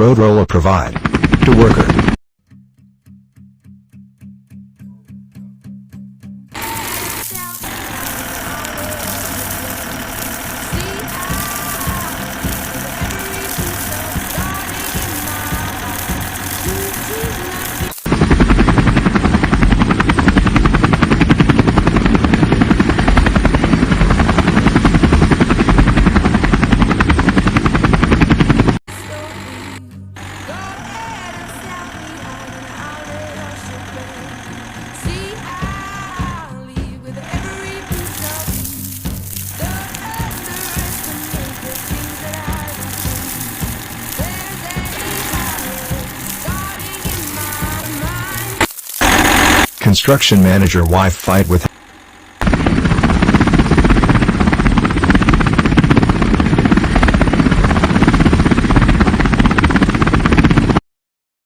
road roller provide to worker. Construction manager wife fight with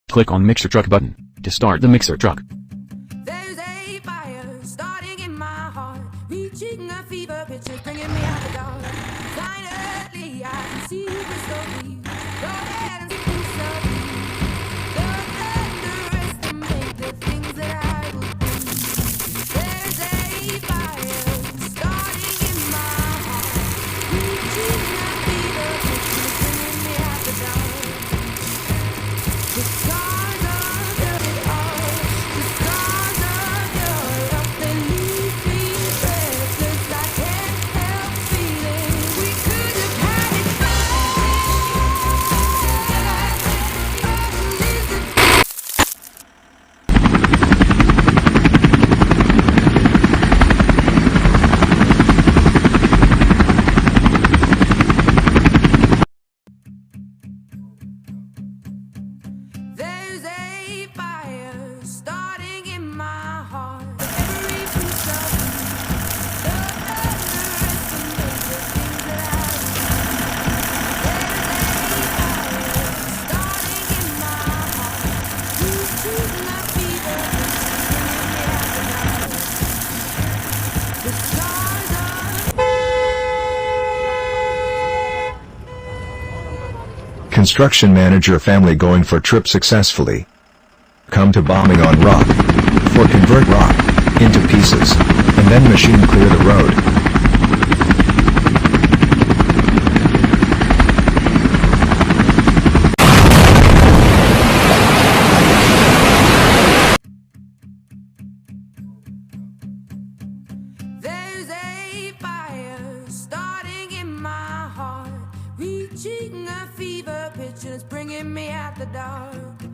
Click on mixer truck button to start the mixer truck. There's a fire starting in my heart, reaching a fever pitch, it's bringing me out the dark. Finally, I can see crystal clear. Go ahead and see slowly. The underestimate the things that I will do. There's a fire starting in my heart, reaching a fever pitch, it's bringing me out the dark. The scars of it all, the scars of your love, they leave me breathless. I can't help feeling we could have had it There's a fire starting in my heart. Every piece of me, don't underestimate the things that I do. There's a fire starting in my heart, reaching a fever pitch, bringing me out the dark. The scars of construction manager family going for trip successfully. Come to bombing on rock. For convert rock into pieces, and then machine clear the road. There's a fire starting in my heart, reaching a fever pitch, and it's bringing me out the dark.